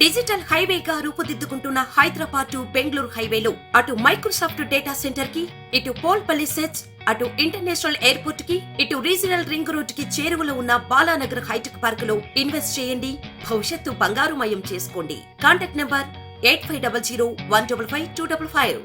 Digital హైవేగా రూపుదిద్దుకుంటున్న Hyderabad to Bengaluru హైవేలో అటు Microsoft data centre కి, ఇటు పోల్పల్లి సెట్స్, అటు ఇంటర్నేషనల్ ఎయిర్పోర్ట్ కి, ఇటు రీజనల్ రింగ్ రోడ్ కి చేరువలో ఉన్న బాలానగర్ హైటెక్ పార్క్ లో ఇన్వెస్ట్ చేయండి. భవిష్యత్తు బంగారుమయం చేసుకోండి. Contact number 8500155255.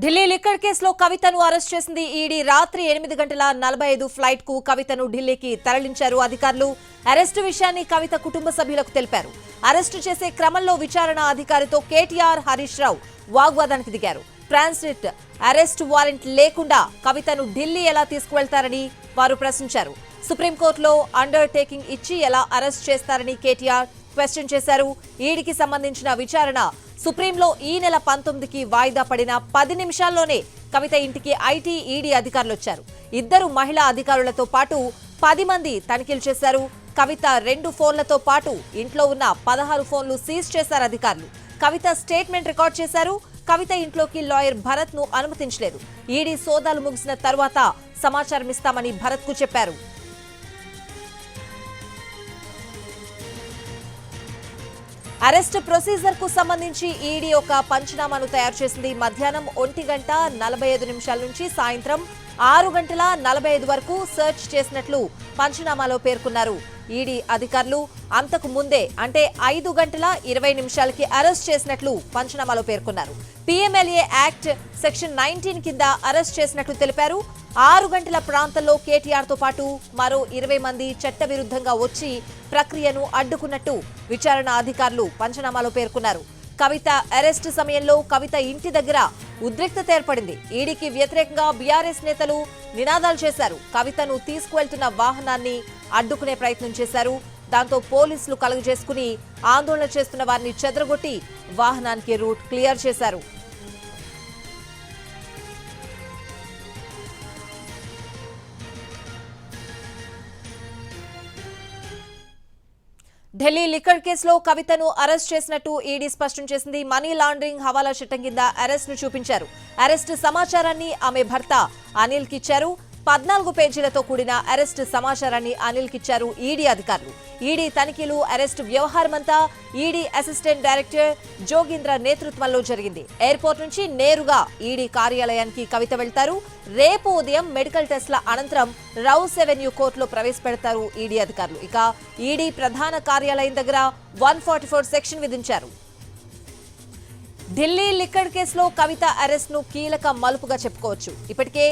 ఢిల్లీ లిక్కర్ కేసులో కవితను అరెస్ట్ చేసింది ఈడీ. రాత్రి 8:45 ఫ్లైట్ కు కవితను ఢిల్లీకి తరలించారు అధికారులు. అరెస్టు విషయాన్ని కవిత కుటుంబ సభ్యులకు తెలిపారు. అరెస్టు చేసే క్రమంలో విచారణ అధికారితో కేటీఆర్, హరీష్ రావు వాగ్వాదానికి దిగారు. ట్రాన్సిట్ అరెస్ట్ వారెంట్ లేకుండా కవితను ఢిల్లీ ఎలా తీసుకువెళ్తారని వారు ప్రశ్నించారు. సుప్రీంకోర్టులో అండర్ టేకింగ్ ఇచ్చి ఎలా అరెస్ట్ చేస్తారని కేటీఆర్ క్వశ్చన్ చేశారు. ఈడీకి సంబంధించిన విచారణ సుప్రీంలో ఈ నెల 19కి వాయిదా పడిన 10 నిమిషాల్లోనే కవిత ఇంటికి ఐటీ, ఈడీ అధికారులు వచ్చారు. 2 మహిళా అధికారులతో పాటు 10 మంది తనిఖీలు చేశారు. కవిత 2 ఫోన్లతో పాటు ఇంట్లో ఉన్న 16 ఫోన్లు సీజ్ చేశారు అధికారులు. కవిత స్టేట్మెంట్ రికార్డ్ చేశారు. కవిత ఇంట్లోకి లాయర్ భరత్ ను అనుమతించలేదు. ఈడీ సోదాలు ముగిసిన తర్వాత సమాచారం ఇస్తామని భరత్ కు చెప్పారు. అరెస్ట్ ప్రొసీజర్ కు సంబంధించి ఈడీ ఒక పంచనామాను తయారు చేసింది. మధ్యాహ్నం 1:45 నుంచి సాయంత్రం 6:45 వరకు సెర్చ్ చేసినట్లు పంచనామాలో పేర్కొన్నారు. ఈడీ అధికారులు అంతకు ముందే అంటే 5:20 అరెస్ట్ చేసినట్లు పంచనామాలో పేర్కొన్నారు. పీఎంఎల్ఏ యాక్ట్ సెక్షన్ 19 కింద అరెస్ట్ చేసినట్లు తెలిపారు. 6 గంటల ప్రాంతంలో కేటీఆర్ తో పాటు మరో 20 మంది చట్టవిరుద్ధంగా వచ్చి ప్రక్రియను అడ్డుకున్నట్టు విచారణ అధికారులు పంచనామాలో పేర్కొన్నారు. కవిత అరెస్టు సమయంలో కవిత ఇంటి దగ్గర ఉద్రిక్తత ఏర్పడింది. ఈడీకి వ్యతిరేకంగా బీఆర్ఎస్ నేతలు నినాదాలు చేశారు. కవితను తీసుకువెళ్తున్న వాహనాన్ని అడ్డుకునే ప్రయత్నం చేశారు. దాంతో పోలీసులు కలుగజేసుకుని ఆందోళన చేస్తున్న వారిని చెదరగొట్టి వాహనానికి రూట్ క్లియర్ చేశారు. ఢిల్లీ లిక్కర్ కేసులో కవితను అరెస్ట్ చేసినట్టు ఈడీ స్పష్టం చేసింది. మనీ లాండరింగ్, హవాలా చట్టం కింద అరెస్ట్ ను చూపించారు. అరెస్ట్ సమాచారాన్ని ఆమె భర్త అనిల్ కిచ్చారు. 14 పేజీలతో కూడిన అరెస్ట్ సమాచారాన్ని అనిల్ కిచ్చారు ఈడీ అధికారులు. ఈడీ తనిఖీలు, అరెస్ట్ వ్యవహారమంతా ఈడీ అసిస్టెంట్ డైరెక్టర్ జోగీంద్ర నేతృత్వంలో జరిగింది. ఎయిర్పోర్ట్ నుంచి నేరుగా ఈడీ కార్యాలయానికి కవిత వెళ్తారు. రేపు ఉదయం మెడికల్ టెస్ట్ల అనంతరం రౌస్ ఎవెన్యూ కోర్టులో ప్రవేశపెడతారు ఈడీ అధికారులు. ఇక ఈడీ ప్రధాన కార్యాలయం దగ్గర 144 సెక్షన్ విధించారు. ఢిల్లీ లిక్కర్ కేసులో కవిత అరెస్ట్ ను కీలక మలుపుగా చెప్పుకోవచ్చు. ఇప్పటికే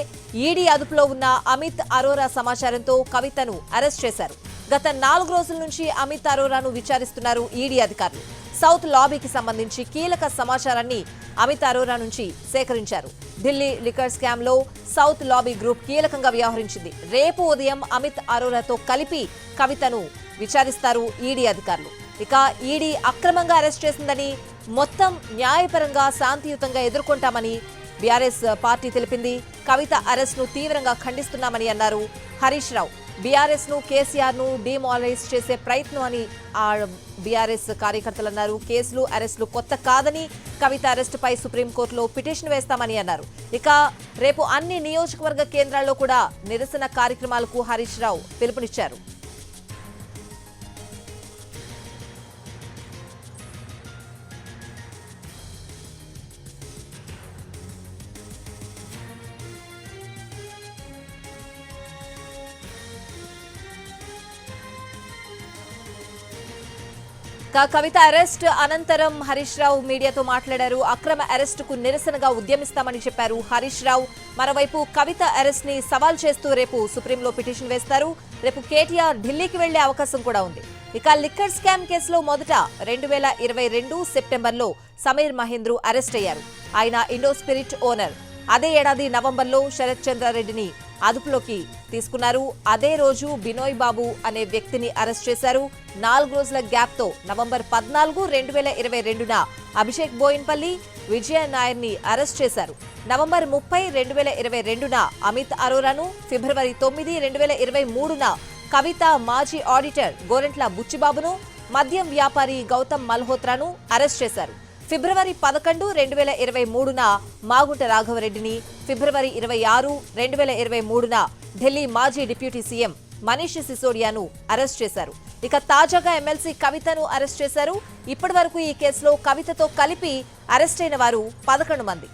ఈడీ అదుపులో ఉన్న అమిత్ అరోరా సమాచారంతో కవితను అరెస్ట్ చేశారు. గత 4 రోజుల నుంచి అమిత్ అరోరాను విచారిస్తున్నారు ఈడీ అధికారులు. సౌత్ లాబీకి సంబంధించి కీలక సమాచారాన్ని అమిత్ అరోరా నుంచి సేకరించారు. ఢిల్లీ లిక్కర్ స్కామ్ లో సౌత్ లాబీ గ్రూప్ కీలకంగా వ్యవహరించింది. రేపు ఉదయం అమిత్ అరోరాతో కలిపి కవితను విచారిస్తారు ఈడీ అధికారులు. ఇక ఈడీ అక్రమంగా అరెస్ట్ చేసిందని, మొత్తం న్యాయపరంగా శాంతియుతంగా ఎదుర్కొంటామని బీఆర్ఎస్ పార్టీ తెలిపింది. కవిత అరెస్ట్ ను తీవ్రంగా ఖండిస్తున్నామని అన్నారు హరీష్ రావు. బీఆర్ఎస్ ను, కేసీఆర్ ను డిమారలైజ్ చేసే ప్రయత్నం అని బీఆర్ఎస్ కార్యకర్తలు అన్నారు. కేసులు, అరెస్టులు కొత్త కాదని, కవిత అరెస్టుపై సుప్రీంకోర్టులో పిటిషన్ వేస్తామని అన్నారు. ఇక రేపు అన్ని నియోజకవర్గ కేంద్రాల్లో కూడా నిరసన కార్యక్రమాలకు హరీష్ రావు పిలుపునిచ్చారు. కవిత అరెస్ట్ అనంతరం హరీష్ రావు మీడియాతో మాట్లాడారు. అక్రమ అరెస్టుకు నిరసనగా ఉద్యమిస్తామని చెప్పారు హరీష్ రావు. మరోవైపు కవిత అరెస్ట్ ని సవాల్ చేస్తూ రేపు సుప్రీంలో పిటిషన్ వేస్తారు. రేపు కేటీఆర్ ఢిల్లీకి వెళ్లే అవకాశం కూడా ఉంది. ఇక లిక్కర్ స్కామ్ కేసులో మొదట 2022 సెప్టెంబర్లో సమీర్ మహేంద్రు అరెస్ట్ అయ్యారు. ఆయన ఇండోస్పిరిట్ ఓనర్. అదే ఏడాది నవంబర్లో శరత్ చంద్రారెడ్డిని అదుపులోకి తీసుకున్నారు. అదే రోజు బినోయ్ బాబు అనే వ్యక్తిని అరెస్ట్ చేశారు. 4 రోజుల గ్యాప్ తో నవంబర్ 14, 2022న అభిషేక్ బోయిన్పల్లి, విజయ నాయర్ ని అరెస్ట్ చేశారు. నవంబర్ 30, 2022న అమిత్ అరోరాను, ఫిబ్రవరి 9, 2023న కవిత మాజీ ఆడిటర్ గోరంట్ల బుచ్చిబాబును, మద్యం వ్యాపారి గౌతమ్ మల్హోత్రాను అరెస్ట్ చేశారు. ఫిబ్రవరి 11, 2023న మాగుంట రాఘవరెడ్డిని, ఫిబ్రవరి 26, 2023న ఢిల్లీ మాజీ డిప్యూటీ సీఎం మనీష్ సిసోడియాను అరెస్ట్ చేశారు. ఇక తాజాగా ఎమ్మెల్సీ కవితను అరెస్ట్ చేశారు. ఇప్పటి వరకు ఈ కేసులో కవితతో కలిపి అరెస్ట్ అయిన వారు 11 మంది.